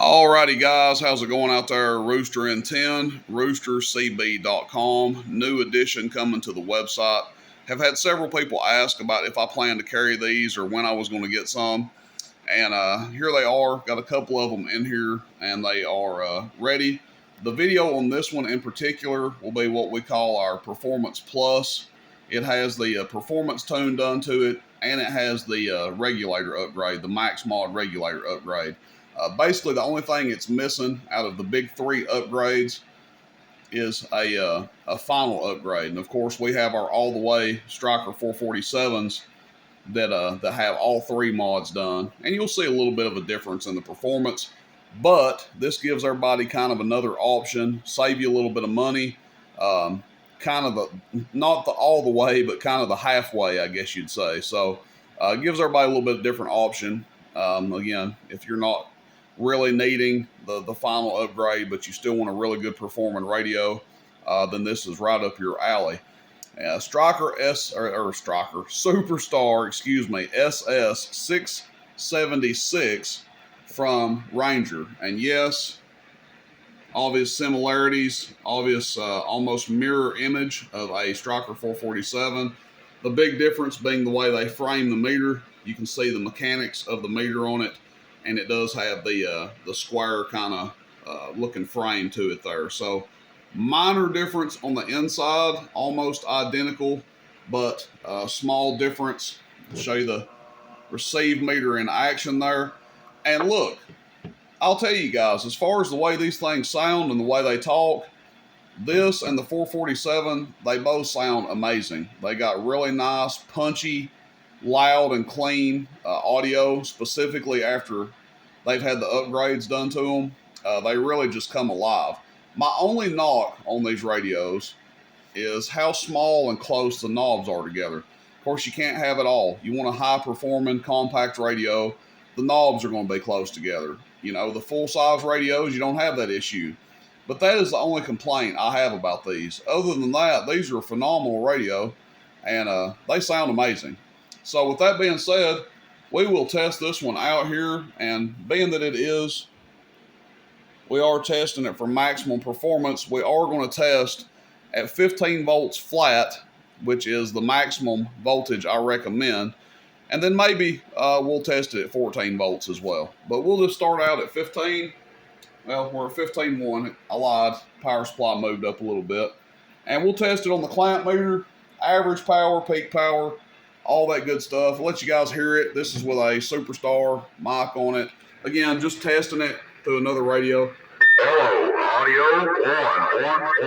Alrighty guys, how's it going out there? Rooster in 10, roostercb.com, new edition coming to the website. Have had several people ask about if I plan to carry these or when I was going to get some. And here they are, got a couple of them in here and they are ready. The video on this one in particular will be what we call our Performance Plus. It has the performance tune done to it, and it has the regulator upgrade, the max mod regulator upgrade. Basically, the only thing it's missing out of the big three upgrades is a final upgrade. And of course, we have our all the way Striker 447s that have all three mods done, and you'll see a little bit of a difference in the performance. But this gives everybody kind of another option, save you a little bit of money. Kind of not the all the way, but kind of the halfway, I guess you'd say. So it gives everybody a little bit different option. Again, if you're not really needing the final upgrade, but you still want a really good performing radio, then this is right up your alley. Striker Superstar, SS676 from Ranger. And yes, obvious similarities, obvious almost mirror image of a Striker 447. The big difference being the way they frame the meter. You can see the mechanics of the meter on it, and it does have the square kind of looking frame to it there. So minor difference on the inside, almost identical, but small difference. I'll show you the receive meter in action there. And look, I'll tell you guys, as far as the way these things sound and the way they talk, this and the 447, they both sound amazing. They got really nice, punchy, loud and clean audio, specifically after they've had the upgrades done to them. They really just come alive. My only knock on these radios is how small and close the knobs are together. Of course, you can't have it all. You want a high-performing, compact radio, the knobs are going to be close together. You know, the full-size radios, you don't have that issue. But that is the only complaint I have about these. Other than that, these are a phenomenal radio, and they sound amazing. So with that being said, we will test this one out here, and being that we are testing it for maximum performance, we are going to test at 15 volts flat, which is the maximum voltage I recommend. And then maybe we'll test it at 14 volts as well. But we'll just start out at 15. Well, we're at 15.1. I lied. Power supply moved up a little bit. And we'll test it on the clamp meter, average power, peak power, all that good stuff. I'll let you guys hear it. This is with a Superstar mic on it. Again, just testing it through another radio. Hello, audio,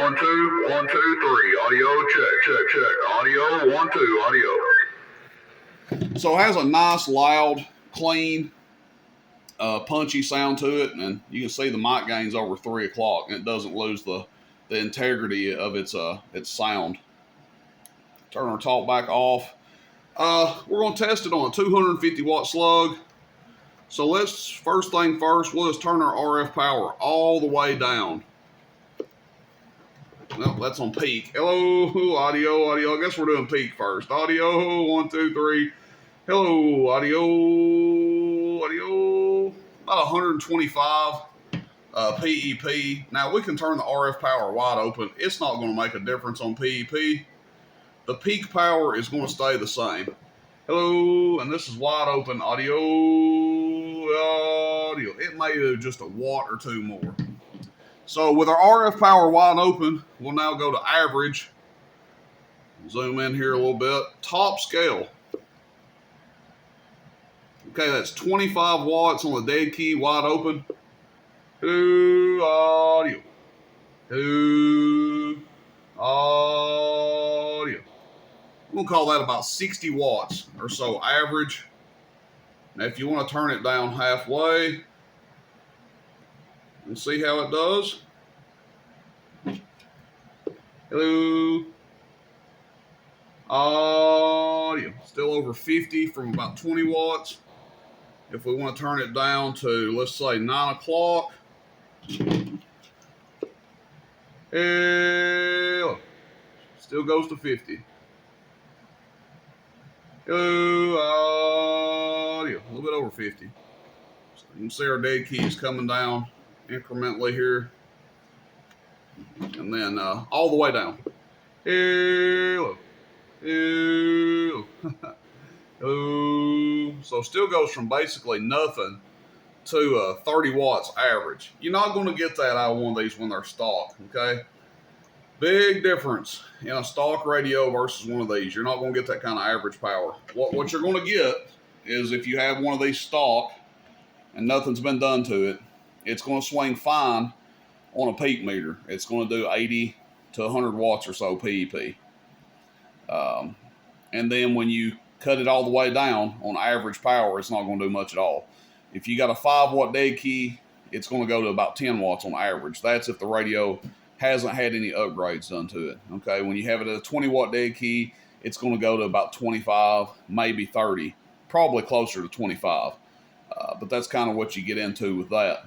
one, 2, 1, 2, 3. Audio, check. Audio, 1, 2, audio. So it has a nice, loud, clean, punchy sound to it, and you can see the mic gain's over 3 o'clock, and it doesn't lose the integrity of its sound. Turn our talk back off. We're going to test it on a 250 watt slug. So let's, first thing first, we'll just turn our RF power all the way down. No, that's on peak. Hello, audio. I guess we're doing peak first. Audio, 1, 2, 3. Hello, audio. About 125 PEP. Now we can turn the RF power wide open. It's not going to make a difference on PEP. The peak power is going to stay the same. Hello, and this is wide open audio. It may do just a watt or two more. So with our RF power wide open, we'll now go to average. Zoom in here a little bit. Top scale. Okay, that's 25 watts on the dead key, wide open. Audio. Audio. We'll call that about 60 watts or so average. Now, if you want to turn it down halfway, and see how it does. Hello. Audio. Still over 50 from about 20 watts. If we want to turn it down to, let's say, 9 o'clock. Still goes to 50. Audio. A little bit over 50. You can see our dead keys coming down incrementally here. And then all the way down. Hello. Hello. Hello. So still goes from basically nothing to 30 watts average. You're not going to get that out of one of these when they're stock, okay? Big difference in a stock radio versus one of these. You're not going to get that kind of average power. What you're going to get is if you have one of these stock and nothing's been done to it, it's going to swing fine on a peak meter. It's going to do 80 to 100 watts or so PEP. And then when you cut it all the way down on average power, it's not going to do much at all. If you got a 5 watt dead key, it's going to go to about 10 watts on average. That's if the radio hasn't had any upgrades done to it. Okay, when you have it at a 20 watt dead key, it's going to go to about 25, maybe 30, probably closer to 25. But that's kind of what you get into with that.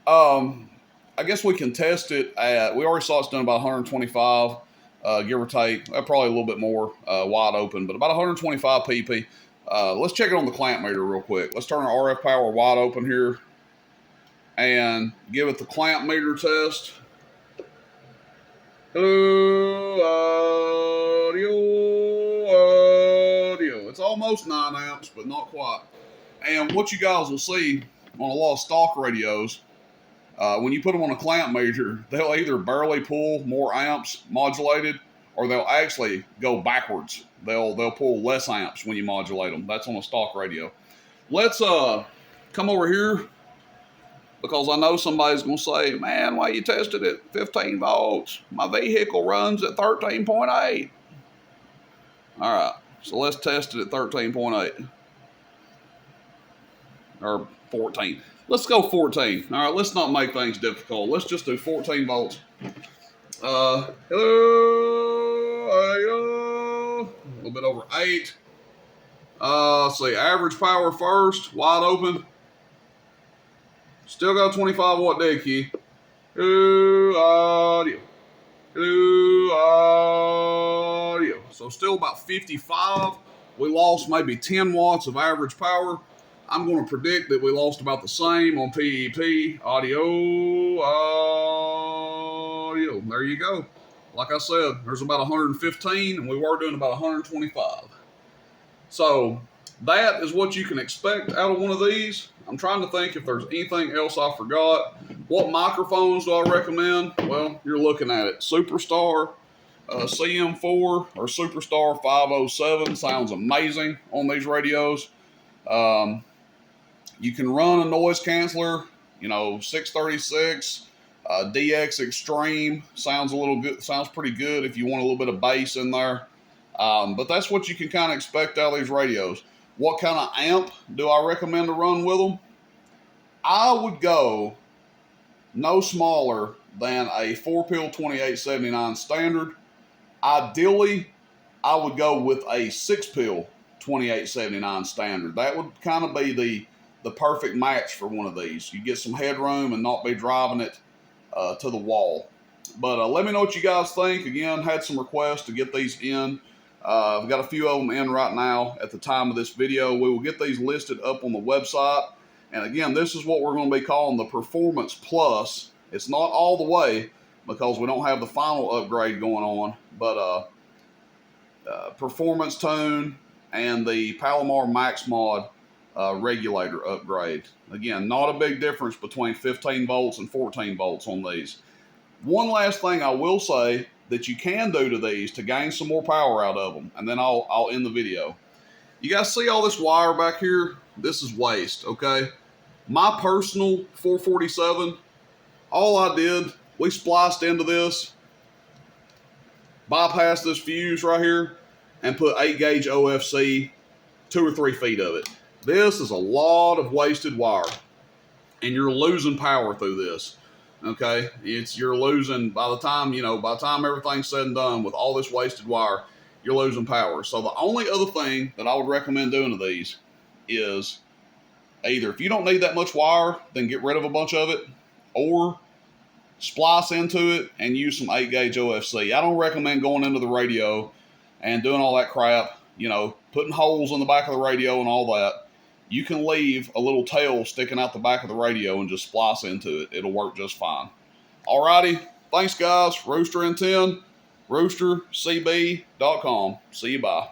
I guess we can test it at, we already saw it's done about 125, give or take, probably a little bit more wide open, but about 125 pp. Let's check it on the clamp meter real quick. Let's turn our RF power wide open here and give it the clamp meter test. Hello, audio. It's almost 9 amps, but not quite. And what you guys will see on a lot of stock radios, when you put them on a clamp meter, they'll either barely pull more amps modulated, or they'll actually go backwards. They'll pull less amps when you modulate them. That's on a stock radio. Let's come over here, because I know somebody's going to say, man, why you tested it at 15 volts? My vehicle runs at 13.8. All right, so let's test it at 13.8. Or 14. Let's go 14. All right, let's not make things difficult. Let's just do 14 volts. Hello. A little bit over 8. Let's see, average power first, wide open. Still got a 25 watt dead key. Hello, audio. Hello, audio. So still about 55. We lost maybe 10 watts of average power. I'm going to predict that we lost about the same on PEP. Audio. There you go. Like I said, there's about 115, and we were doing about 125. So that is what you can expect out of one of these. I'm trying to think if there's anything else I forgot. What microphones do I recommend? Well, you're looking at it. Superstar CM4 or Superstar 507 sounds amazing on these radios. You can run a noise canceller, 636, DX Extreme sounds a little good, sounds pretty good if you want a little bit of bass in there. But that's what you can kind of expect out of these radios. What kind of amp do I recommend to run with them? I would go no smaller than a 4-pill 2879 standard. Ideally, I would go with a 6-pill 2879 standard. That would kind of be the perfect match for one of these. You get some headroom and not be driving it to the wall. But let me know what you guys think. Again, had some requests to get these in. I've got a few of them in right now at the time of this video. We will get these listed up on the website. And again, this is what we're going to be calling the Performance Plus. It's not all the way because we don't have the final upgrade going on, but Performance Tune and the Palomar Max Mod regulator upgrade. Again, not a big difference between 15 volts and 14 volts on these. One last thing I will say that you can do to these to gain some more power out of them, and then I'll end the video. You guys see all this wire back here? This is waste, okay? My personal 447, all I did, we spliced into this, bypassed this fuse right here, and put 8-gauge OFC, 2 or 3 feet of it. This is a lot of wasted wire, and you're losing power through this. Okay, you're losing by the time everything's said and done with all this wasted wire, you're losing power. So the only other thing that I would recommend doing to these is either if you don't need that much wire, then get rid of a bunch of it, or splice into it and use some 8-gauge OFC. I don't recommend going into the radio and doing all that crap, putting holes in the back of the radio and all that. you can leave a little tail sticking out the back of the radio and just splice into it. It'll work just fine. Alrighty, thanks guys. Rooster and 10, roostercb.com. See you, bye.